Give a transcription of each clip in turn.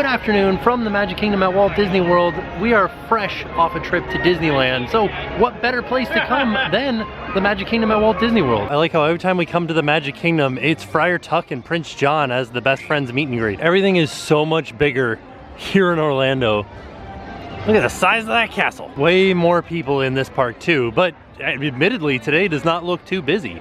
Good afternoon from the Magic Kingdom at Walt Disney World. We are fresh off a trip to Disneyland, so what better place to come than the Magic Kingdom at Walt Disney World? I like how every time we come to the Magic Kingdom, it's Friar Tuck and Prince John as the best friends meet and greet. Everything is so much bigger here in Orlando. Look at the size of that castle. Way more people in this park too, but admittedly today does not look too busy.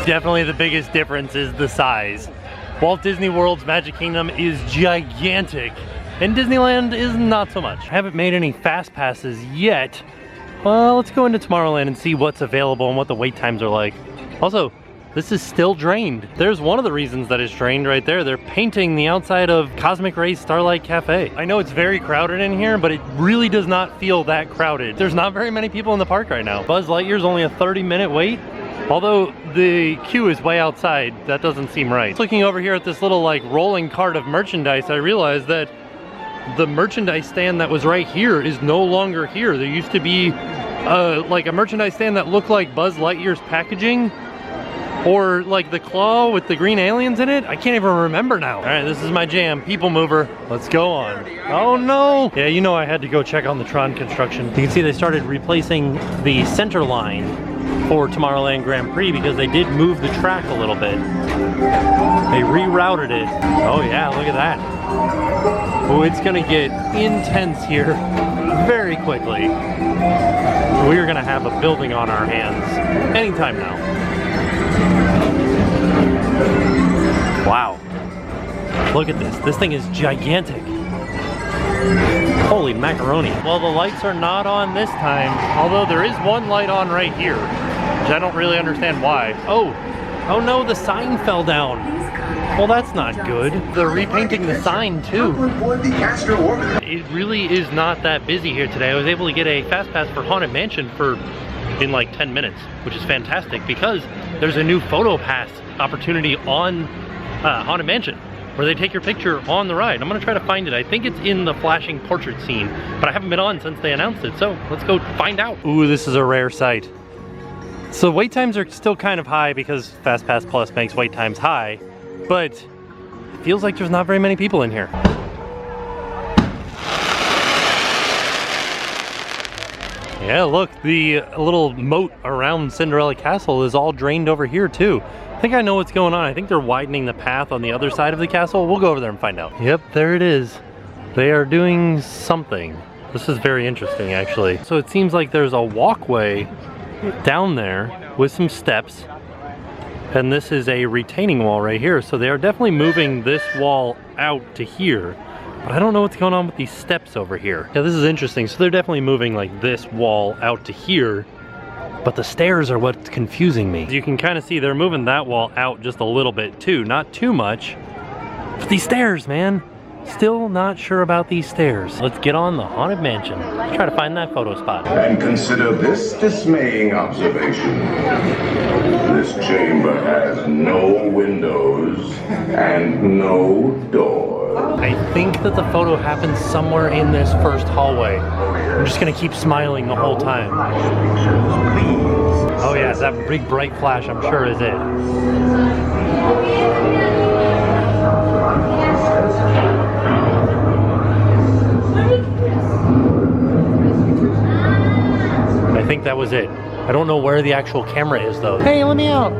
Definitely the biggest difference is the size. Walt Disney World's Magic Kingdom is gigantic, and Disneyland is not so much. I haven't made any fast passes yet. Well, let's go into Tomorrowland and see what's available and what the wait times are like. Also, this is still drained. There's one of the reasons that it's drained right there. They're painting the outside of Cosmic Ray's Starlight Cafe. I know it's very crowded in here, but it really does not feel that crowded. There's not very many people in the park right now. Buzz Lightyear's only a 30-minute wait. Although the queue is way outside, that doesn't seem right. Looking over here at this little like rolling cart of merchandise, I realized that the merchandise stand that was right here is no longer here. There used to be like a merchandise stand that looked like Buzz Lightyear's packaging, or like the claw with the green aliens in it. I can't even remember now. All right, this is my jam, People Mover. Let's go on. Oh no! Yeah, you know I had to go check on the Tron construction. You can see they started replacing the center line for Tomorrowland Grand Prix because they did move the track a little bit. They rerouted it. Oh yeah, look at that. Oh, it's gonna get intense here very quickly. We're gonna have a building on our hands anytime now. Wow. Look at this. This thing is gigantic. Holy macaroni. Well, the lights are not on this time, although there is one light on right here, which I don't really understand why. Oh no, the sign fell down. Well, that's not good. They're repainting the sign too. It really is not that busy here today. I was able to get a fast pass for Haunted Mansion in like 10 minutes, which is fantastic because there's a new Photopass opportunity on Haunted Mansion, where they take your picture on the ride. I'm gonna try to find it. I think it's in the flashing portrait scene, but I haven't been on since they announced it, so let's go find out. Ooh, this is a rare sight. So wait times are still kind of high because FastPass Plus makes wait times high, but it feels like there's not very many people in here. Yeah, look, the little moat around Cinderella Castle is all drained over here too. I think I know what's going on. I think they're widening the path on the other side of the castle. We'll go over there and find out. Yep, there it is. They are doing something. This is very interesting, actually. So it seems like there's a walkway down there with some steps, and this is a retaining wall right here. So they are definitely moving this wall out to here, but I don't know what's going on with these steps over here. Yeah, this is interesting. So they're definitely moving like this wall out to here, but the stairs are what's confusing me. You can kind of see they're moving that wall out just a little bit too, not too much. But these stairs, man, still not sure about these stairs. Let's get on the Haunted Mansion. Let's try to find that photo spot. And consider this dismaying observation. This chamber has no windows and no doors. I think that the photo happens somewhere in this first hallway. I'm just gonna keep smiling the whole time. Oh yeah, that big bright flash I'm sure is it. I think that was it. I don't know where the actual camera is though. Hey, let me out.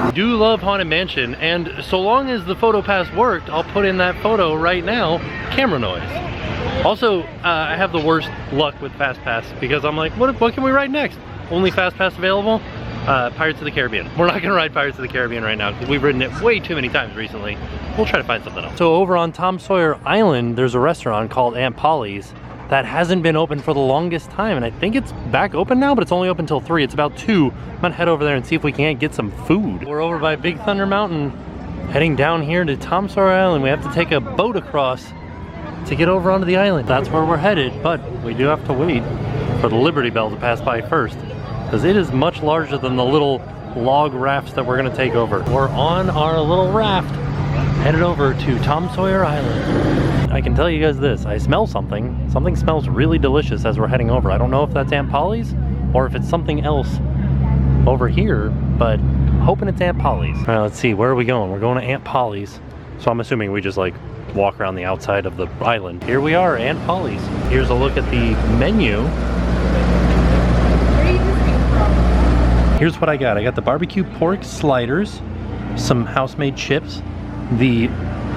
I do love Haunted Mansion, and so long as the Photopass worked, I'll put in that photo right now, camera noise. Also, I have the worst luck with FastPass because I'm like, what can we ride next? Only FastPass available? Pirates of the Caribbean. We're not gonna ride Pirates of the Caribbean right now because we've ridden it way too many times recently. We'll try to find something else. So over on Tom Sawyer Island, there's a restaurant called Aunt Polly's that hasn't been open for the longest time, and I think it's back open now, but it's only open till 3. It's about 2. I'm gonna head over there and see if we can't get some food. We're over by Big Thunder Mountain, heading down here to Tom Sawyer Island. We have to take a boat across to get over onto the island. That's where we're headed, but we do have to wait for the Liberty Bell to pass by first. because it is much larger than the little log rafts that we're gonna take over. We're on our little raft, headed over to Tom Sawyer Island. I can tell you guys this, I smell something. Something smells really delicious as we're heading over. I don't know if that's Aunt Polly's or if it's something else over here, but I'm hoping it's Aunt Polly's. All right, let's see, where are we going? We're going to Aunt Polly's. So I'm assuming we just like walk around the outside of the island. Here we are, Aunt Polly's. Here's a look at the menu. Here's what I got. I got the barbecue pork sliders, some house-made chips, the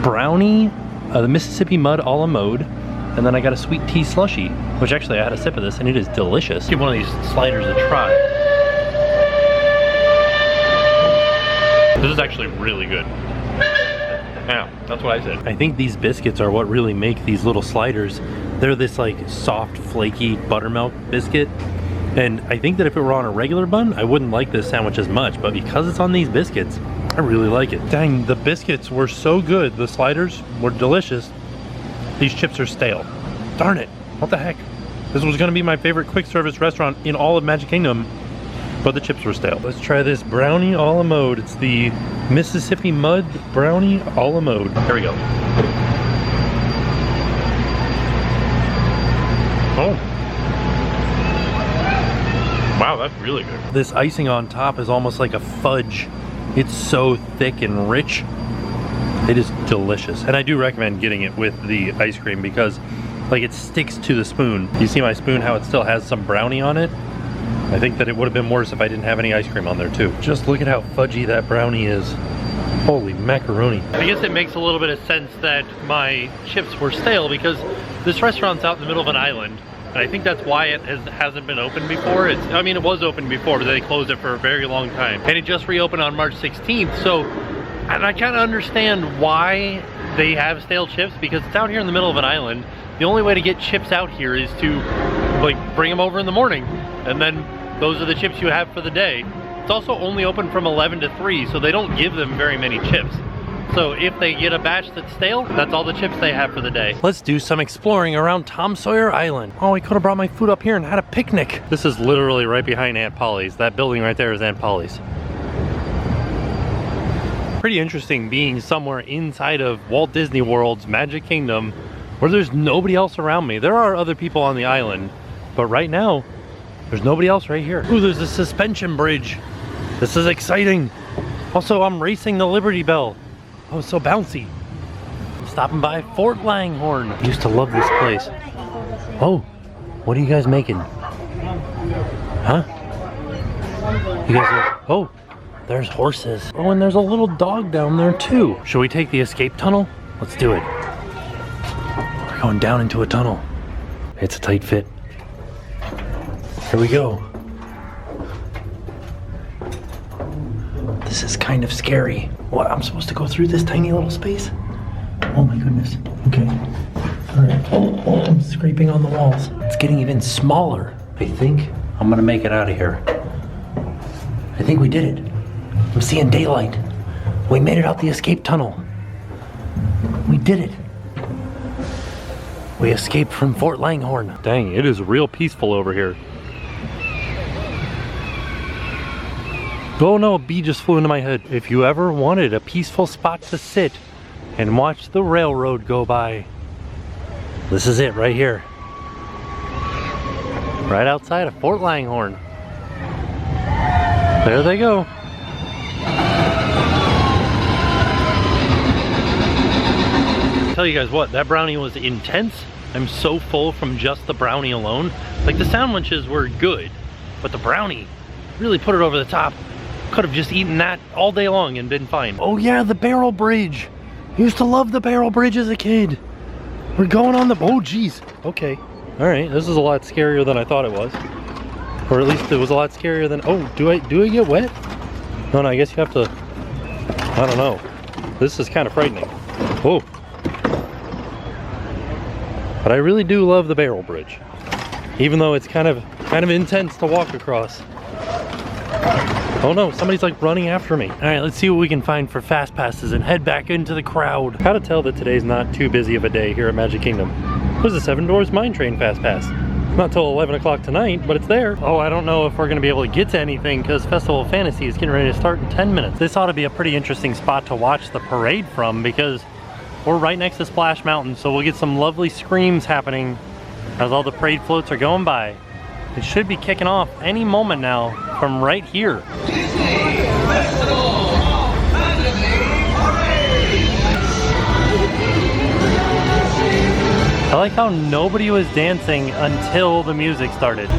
brownie, the Mississippi mud a la mode, and then I got a sweet tea slushie, which actually I had a sip of this and it is delicious. Give one of these sliders a try. This is actually really good. Yeah, that's what I said. I think these biscuits are what really make these little sliders. They're this like soft, flaky buttermilk biscuit. And I think that if it were on a regular bun, I wouldn't like this sandwich as much, but because it's on these biscuits, I really like it. Dang, the biscuits were so good. The sliders were delicious. These chips are stale. Darn it, what the heck? This was gonna be my favorite quick service restaurant in all of Magic Kingdom, but the chips were stale. Let's try this brownie a la mode. It's the Mississippi mud brownie a la mode. Here we go. Oh. Wow, that's really good. This icing on top is almost like a fudge. It's so thick and rich. It is delicious. And I do recommend getting it with the ice cream because like it sticks to the spoon. You see my spoon, how it still has some brownie on it? I think that it would have been worse if I didn't have any ice cream on there too. Just look at how fudgy that brownie is. Holy macaroni. I guess it makes a little bit of sense that my chips were stale because this restaurant's out in the middle of an island. And I think that's why it hasn't been open before. I mean, it was open before, but they closed it for a very long time. And it just reopened on March 16th. So, and I kind of understand why they have stale chips because it's out here in the middle of an island. The only way to get chips out here is to like bring them over in the morning. And then those are the chips you have for the day. It's also only open from 11 to 3, so they don't give them very many chips. So if they get a batch that's stale, that's all the chips they have for the day. Let's do some exploring around Tom Sawyer Island. Oh, I could have brought my food up here and had a picnic. This is literally right behind Aunt Polly's. That building right there is Aunt Polly's. Pretty interesting being somewhere inside of Walt Disney World's Magic Kingdom where there's nobody else around me. There are other people on the island, but right now, there's nobody else right here. Ooh, there's a suspension bridge. This is exciting. Also, I'm racing the Liberty Bell. Oh, it's so bouncy. Stopping by Fort Langhorne. I used to love this place. Oh, what are you guys making? Huh? You guys are, oh, there's horses. Oh, and there's a little dog down there too. Should we take the escape tunnel? Let's do it. We're going down into a tunnel. It's a tight fit. Here we go. This is kind of scary. What, I'm supposed to go through this tiny little space? Oh my goodness. Okay. All right. Oh, I'm scraping on the walls. It's getting even smaller. I think I'm gonna make it out of here. I think we did it. I'm seeing daylight. We made it out the escape tunnel. We did it. We escaped from Fort Langhorne. Dang, it is real peaceful over here. Oh no, a bee just flew into my head. If you ever wanted a peaceful spot to sit and watch the railroad go by, this is it right here. Right outside of Fort Langhorne. There they go. Tell you guys what, that brownie was intense. I'm so full from just the brownie alone. Like the sandwiches were good, but the brownie really put it over the top. Could have just eaten that all day long and been fine. Oh yeah, the barrel bridge. Used to love the barrel bridge as a kid. We're going on the, oh geez. Okay, all right, this is a lot scarier than I thought it was. Or at least it was a lot scarier than, oh, do I get wet? No, I guess you have to, I don't know. This is kind of frightening. Oh. But I really do love the barrel bridge. Even though it's kind of intense to walk across. Oh no, somebody's like running after me. All right, let's see what we can find for fast passes and head back into the crowd. Gotta tell that today's not too busy of a day here at Magic Kingdom. There's a 7 Doors Mine Train fast pass. Not till 11 o'clock tonight, but it's there. Oh, I don't know if we're gonna be able to get to anything because Festival of Fantasy is getting ready to start in 10 minutes. This ought to be a pretty interesting spot to watch the parade from because we're right next to Splash Mountain, so we'll get some lovely screams happening as all the parade floats are going by. It should be kicking off any moment now from right here. I like how nobody was dancing until the music started.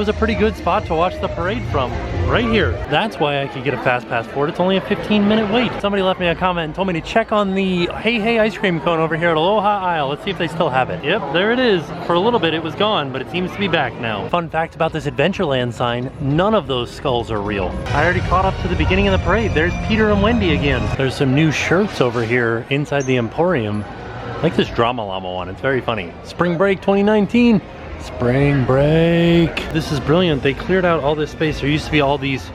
Was a pretty good spot to watch the parade from, right here. That's why I could get a fast pass for it. It's only a 15-minute wait. Somebody left me a comment and told me to check on the Hey Hey ice cream cone over here at Aloha Isle. Let's see if they still have it. Yep, there it is. For a little bit it was gone, but it seems to be back now. Fun fact about this Adventureland sign, none of those skulls are real. I already caught up to the beginning of the parade. There's Peter and Wendy again. There's some new shirts over here inside the Emporium. I like this Drama Llama one, it's very funny. Spring Break 2019. Spring break. This is brilliant. They cleared out all this space. There used to be all these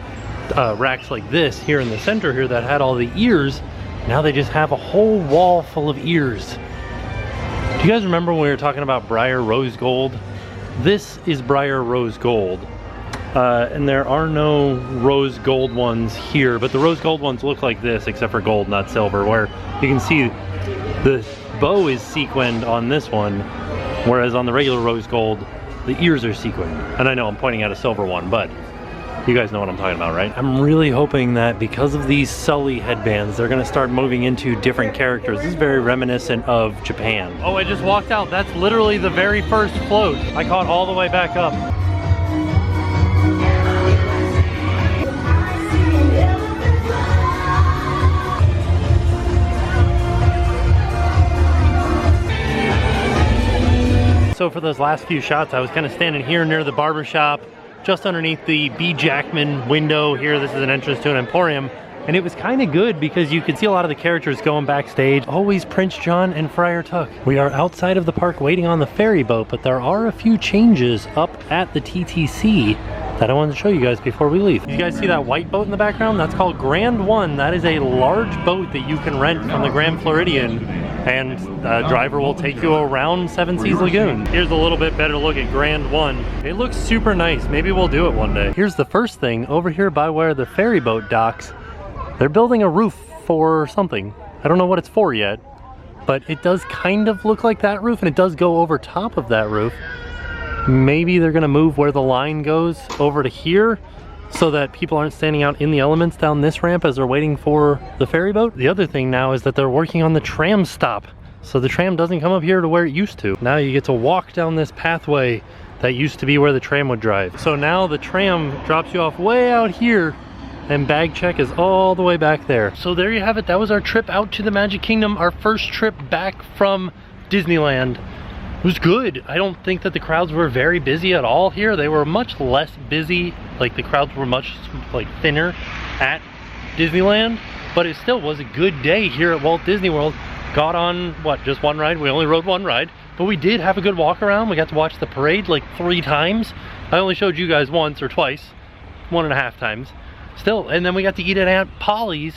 racks like this here in the center here that had all the ears. Now they just have a whole wall full of ears. Do you guys remember when we were talking about Briar Rose Gold? This is Briar Rose Gold. And there are no rose gold ones here, but the rose gold ones look like this except for gold, not silver, where you can see the bow is sequined on this one, whereas on the regular rose gold, the ears are sequined. And I know I'm pointing at a silver one, but you guys know what I'm talking about, right? I'm really hoping that because of these Sully headbands, they're gonna start moving into different characters. This is very reminiscent of Japan. Oh, I just walked out. That's literally the very first float. I caught all the way back up. So for those last few shots, I was kind of standing here near the barber shop, just underneath the B. Jackman window here. This is an entrance to an emporium. And it was kind of good because you could see a lot of the characters going backstage. Always Prince John and Friar Tuck. We are outside of the park waiting on the ferry boat, but there are a few changes up at the TTC that I wanted to show you guys before we leave. You guys see that white boat in the background? That's called Grand One. That is a large boat that you can rent from the Grand Floridian, and a driver will take you around Seven Seas Lagoon. Here's a little bit better look at Grand One. It looks super nice. Maybe we'll do it one day. Here's the first thing. Over here by where the ferry boat docks, they're building a roof for something. I don't know what it's for yet, but it does kind of look like that roof, and it does go over top of that roof. Maybe they're gonna move where the line goes over to here so that people aren't standing out in the elements down this ramp as they're waiting for the ferry boat. The other thing now is that they're working on the tram stop, so the tram doesn't come up here to where it used to. Now you get to walk down this pathway that used to be where the tram would drive. So now the tram drops you off way out here, and bag check is all the way back there. So there you have it. That was our trip out to the Magic Kingdom, our first trip back from Disneyland. It was good. I don't think that the crowds were very busy at all here. They were much less busy, like the crowds were much like thinner at Disneyland, but it still was a good day here at Walt Disney World. Got on, what, just one ride? We only rode one ride, but we did have a good walk around. We got to watch the parade like 3 times. I only showed you guys once or twice, 1.5 times. still, and then we got to eat at Aunt Polly's.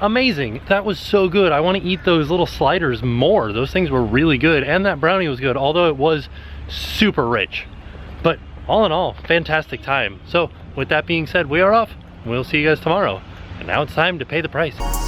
Amazing. That was so good. I want to eat those little sliders more. Those things were really good, and that brownie was good, although it was super rich. But all in all, fantastic time. So with that being said, we are off. We'll see you guys tomorrow. And now it's time to pay the price.